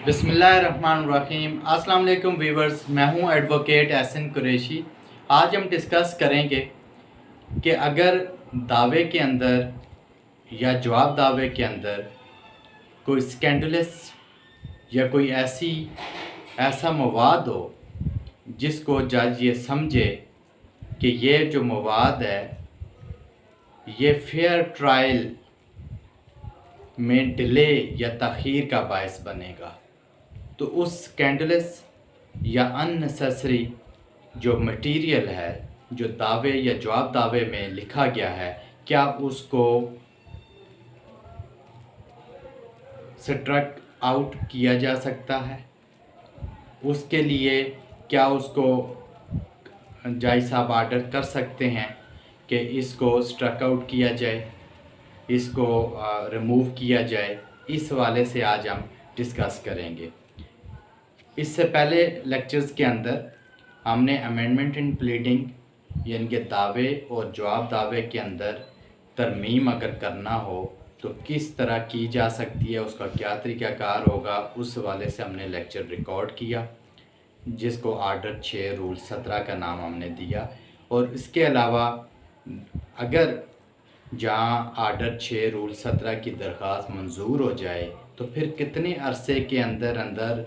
बिस्मिल्लाहिर्रहमानिर्रहीम। अस्सलाम वालेकुम व्यूवर्स, मैं हूं एडवोकेट एहसन कुरैशी। आज हम डिस्कस करेंगे कि अगर दावे के अंदर या जवाब दावे के अंदर कोई स्कैंडलस या कोई ऐसा मवाद हो जिसको जज ये समझे कि ये जो मवाद है ये फेयर ट्रायल में डिले या तख़ीर का बायस बनेगा, तो उस स्कैंडलस या अननेसेसरी जो मटेरियल है, जो दावे या जवाब दावे में लिखा गया है, क्या उसको स्ट्रक आउट किया जा सकता है? उसके लिए क्या उसको जज साहब आर्डर कर सकते हैं कि इसको स्ट्रक आउट किया जाए, इसको रिमूव किया जाए? इस हवाले से आज हम डिस्कस करेंगे। इससे पहले लेक्चर्स के अंदर हमने अमेंडमेंट इन प्लीडिंग यानी कि दावे और जवाब दावे के अंदर तरमीम अगर करना हो तो किस तरह की जा सकती है, उसका क्या तरीक़ाकार होगा, उस हवाले से हमने लेक्चर रिकॉर्ड किया, जिसको आर्डर 6 रूल 17 का नाम हमने दिया। और इसके अलावा अगर जहाँ आर्डर 6 रूल 17 की दरख्वास्त मंजूर हो जाए तो फिर कितने अरसे के अंदर अंदर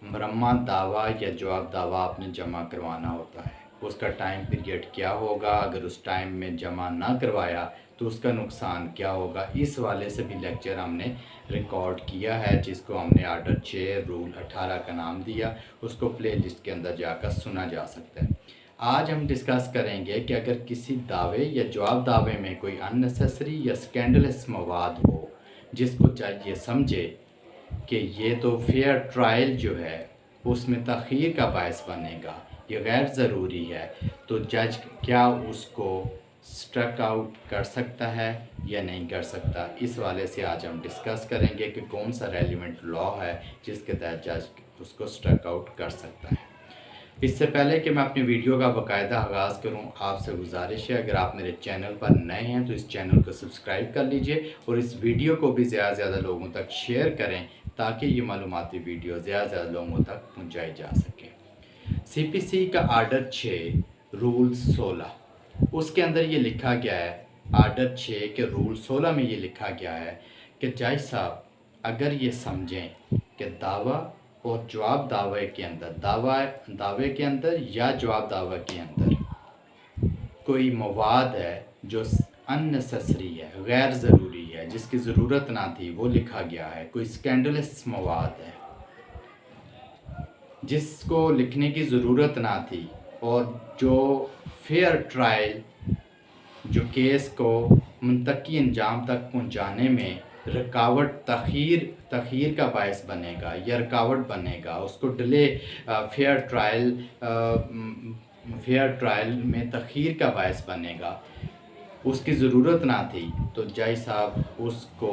मरम्मत दावा या जवाब दावा आपने जमा करवाना होता है, उसका टाइम पीरियड क्या होगा, अगर उस टाइम में जमा ना करवाया तो उसका नुकसान क्या होगा? इस वाले से भी लेक्चर हमने रिकॉर्ड किया है, जिसको हमने आर्डर 6 रूल 18 का नाम दिया। उसको प्ले लिस्ट के अंदर जाकर सुना जा सकता है। आज हम डिस्कस करेंगे कि अगर किसी दावे या जवाब दावे में कोई अननेसेसरी या स्कैंडलस मवाद हो जिसको जज ये समझे कि ये तो फेयर ट्रायल जो है उसमें तख़ीर का बायस बनेगा, ये गैर ज़रूरी है, तो जज क्या उसको स्ट्रक आउट कर सकता है या नहीं कर सकता? इस वाले से आज हम डिस्कस करेंगे कि कौन सा रेलिवेंट लॉ है जिसके तहत जज उसको स्ट्रक आउट कर सकता है। इससे पहले कि मैं अपनी वीडियो का बाकायदा आगाज़ करूं, आपसे गुजारिश है अगर आप मेरे चैनल पर नए हैं तो इस चैनल को सब्सक्राइब कर लीजिए और इस वीडियो को भी ज़्यादा से ज़्यादा लोगों तक शेयर करें ताकि ये मालूमाती वीडियो ज़्यादा से ज़्यादा लोगों तक पहुंचाई जा सके। CPC का आर्डर 6 रूल 16, उसके अंदर ये लिखा गया है, आर्डर 6 के रूल 16 में ये लिखा गया है कि जज साहब अगर ये समझें कि दावा और जवाब दावे के अंदर दावे के अंदर या जवाब दावे के अंदर कोई मवाद है जो अननेसेसरी है, गैर ज़रूरी है, जिसकी ज़रूरत ना थी वो लिखा गया है, कोई स्कैंडलस मवाद है जिसको लिखने की ज़रूरत ना थी और जो फेयर ट्रायल जो केस को मुंतकी अंजाम तक पहुंचाने में रुकावट तख़ीर का बायस बनेगा या रुकावट बनेगा, उसको डिले फेयर ट्रायल में तख़ीर का बायस बनेगा, उसकी ज़रूरत ना थी, तो जज साहब उसको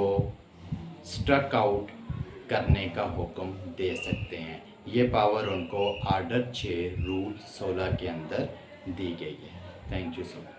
स्ट्रक आउट करने का हुक्म दे सकते हैं। ये पावर उनको आर्डर 6 रूल 16 के अंदर दी गई है। Thank you so much.